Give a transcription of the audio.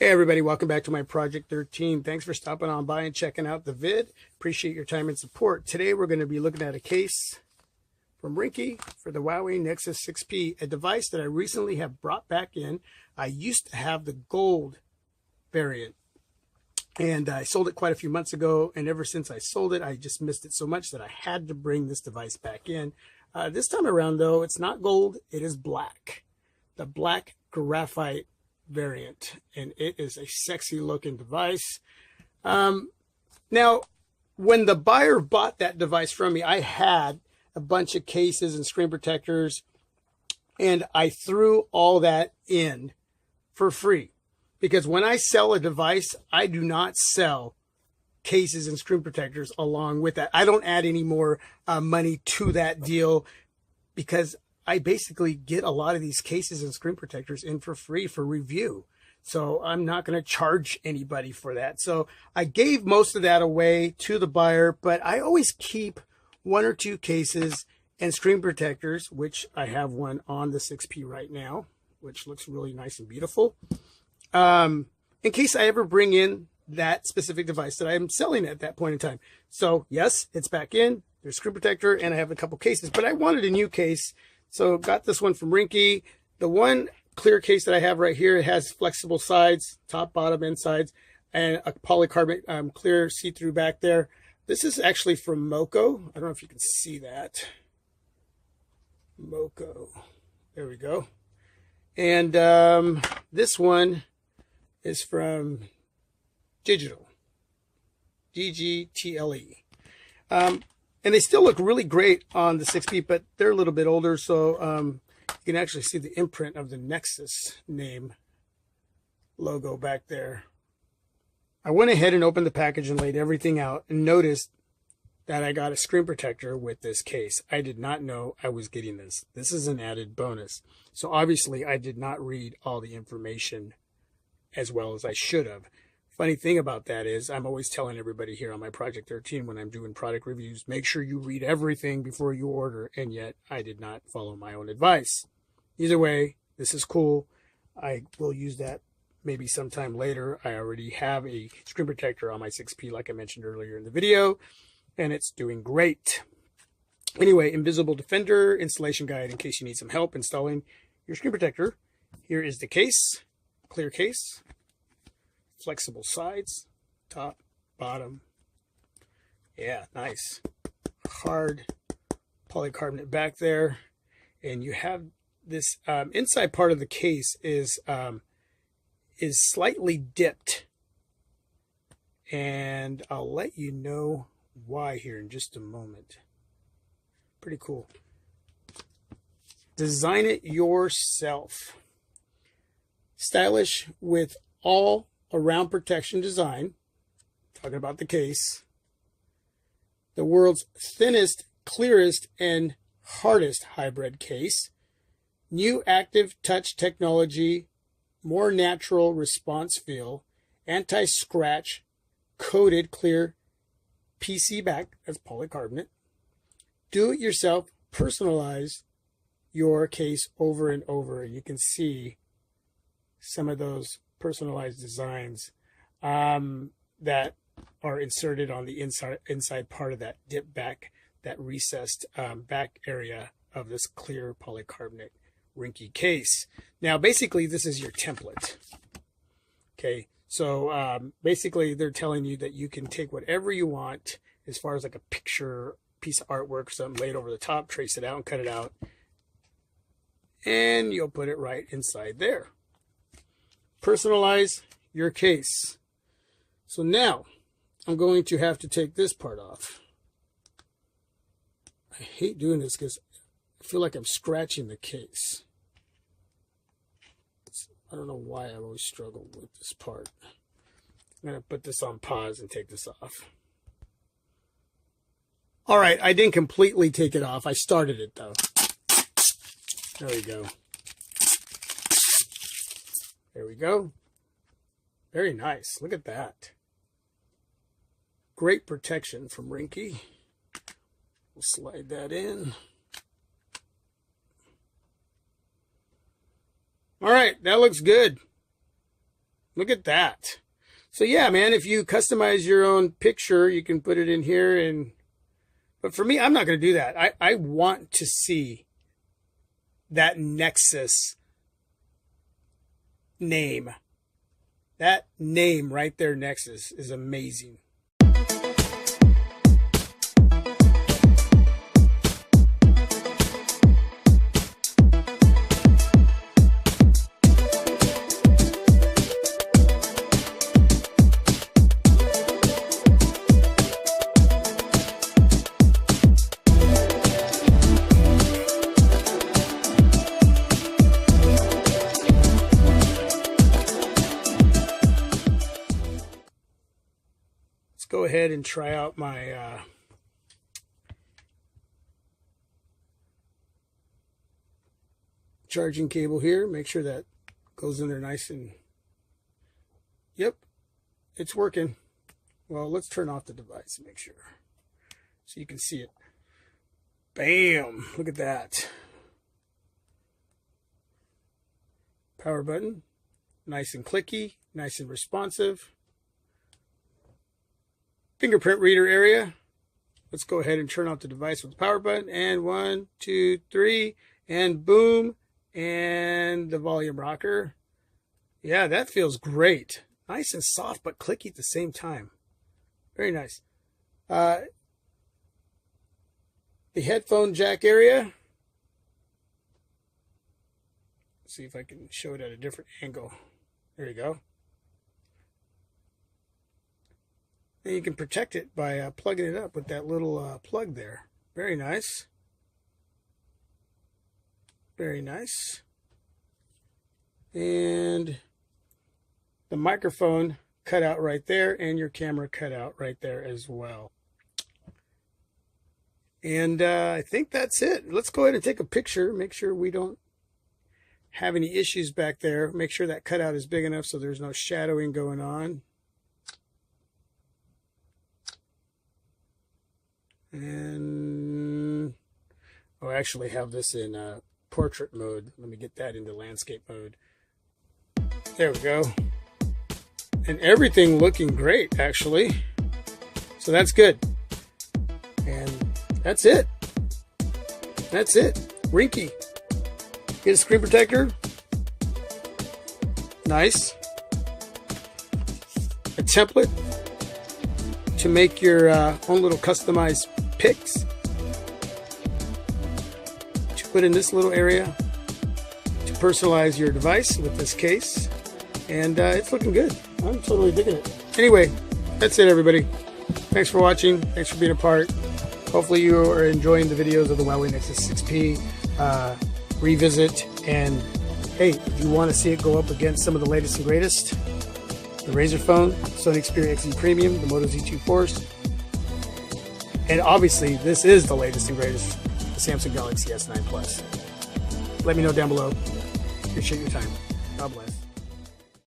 Hey everybody, welcome back to my Project 13. Thanks for stopping on by and checking out the vid. Appreciate your time and support. Today we're going to be looking at a case from Ringke for the Huawei Nexus 6P, a device that I recently have brought back in. I used to have the gold variant and I sold it quite a few months ago, and ever since I sold it I just missed it so much that I had to bring this device back in. This time around though, it's not gold, it is black. The black graphite variant, and it is a sexy looking device. Now when the buyer bought that device from me, I had a bunch of cases and screen protectors, and I threw all that in for free, because when I sell a device, I do not sell cases and screen protectors along with that. I don't add any more money to that deal, because I basically get a lot of these cases and screen protectors in for free for review. So I'm not going to charge anybody for that. So I gave most of that away to the buyer, but I always keep one or two cases and screen protectors, which I have one on the 6P right now, which looks really nice and beautiful, in case I ever bring in that specific device that I'm selling at that point in time. So yes, it's back in. There's screen protector, and I have a couple cases, but I wanted a new case. So got this one from Ringke. The one clear case that I have right here, it has flexible sides, top, bottom, and sides, and a polycarbonate clear see-through back there. This is actually from Moco. I don't know if you can see that. Moco. There we go. And this one is from DGtle. DGtle. And they still look really great on the 6P, but they're a little bit older, so you can actually see the imprint of the Nexus name logo back there. I went ahead and opened the package and laid everything out and noticed that I got a screen protector with this case. I did not know I was getting this. This is an added bonus. So obviously I did not read all the information as well as I should have. Funny thing about that is I'm always telling everybody here on my Project 13 when I'm doing product reviews, make sure you read everything before you order, and yet I did not follow my own advice. Either way, this is cool. I will use that maybe sometime later. I already have a screen protector on my 6P like I mentioned earlier in the video, and it's doing great. Anyway, invisible defender installation guide in case you need some help installing your screen protector. Here is the case, clear case. Flexible sides, top, bottom. Yeah, nice. Hard polycarbonate back there. And you have this inside part of the case is slightly dipped. And I'll let you know why here in just a moment. Pretty cool. Design it yourself. Stylish with all around protection design, talking about the case, the world's thinnest, clearest, and hardest hybrid case, new active touch technology, more natural response feel, anti-scratch, coated clear PC back, that's polycarbonate, do it yourself, personalize your case over and over. You can see some of those personalized designs that are inserted on the inside part of that dip back, that recessed back area of this clear polycarbonate Ringke case. Now basically this is your template. Okay, so basically they're telling you that you can take whatever you want as far as like a picture, piece of artwork, something laid over the top, trace it out and cut it out, and you'll put it right inside there. Personalize your case. So now I'm going to have to take this part off. I hate doing this because I feel like I'm scratching the case. I don't know why I always struggle with this part. I'm going to put this on pause and take this off. All right, I didn't completely take it off. I started it though. There we go. There we go. Very nice. Look at that. Great protection from Ringke. We'll slide that in. All right, that looks good. Look at that. So yeah, man, if you customize your own picture, you can put it in here. But for me, I'm not going to do that. I want to see that Nexus name. That name right there, Nexus, is amazing. Go ahead and try out my charging cable here. Make sure that goes in there nice and, yep, it's working. Well, let's turn off the device and make sure so you can see it. Bam, look at that. Power button, nice and clicky, nice and responsive. Fingerprint reader area. Let's go ahead and turn off the device with the power button. And 1, 2, 3, and boom. And the volume rocker. Yeah, that feels great. Nice and soft, but clicky at the same time. Very nice. The headphone jack area. Let's see if I can show it at a different angle. There you go. And you can protect it by plugging it up with that little plug there. Very nice. Very nice. And the microphone cut out right there, and your camera cut out right there as well. And I think that's it. Let's go ahead and take a picture. Make sure we don't have any issues back there. Make sure that cutout is big enough so there's no shadowing going on. And I'll actually have this in portrait mode. Let me get that into landscape mode. There we go. And everything looking great, actually. So that's good. And that's it. That's it. Ringke. Get a screen protector. Nice. A template to make your own little customized pics to put in this little area to personalize your device with this case. And it's looking good. I'm totally digging it. Anyway, that's it, everybody. Thanks for watching. Thanks for being a part. Hopefully you are enjoying the videos of the Huawei Nexus 6P revisit. And hey, if you want to see it go up against some of the latest and greatest, the Razer phone, Sony Xperia XZ Premium, the Moto Z2 Force, and obviously this is the latest and greatest, the Samsung Galaxy S9 Plus. Let me know down below. Appreciate your time. God bless.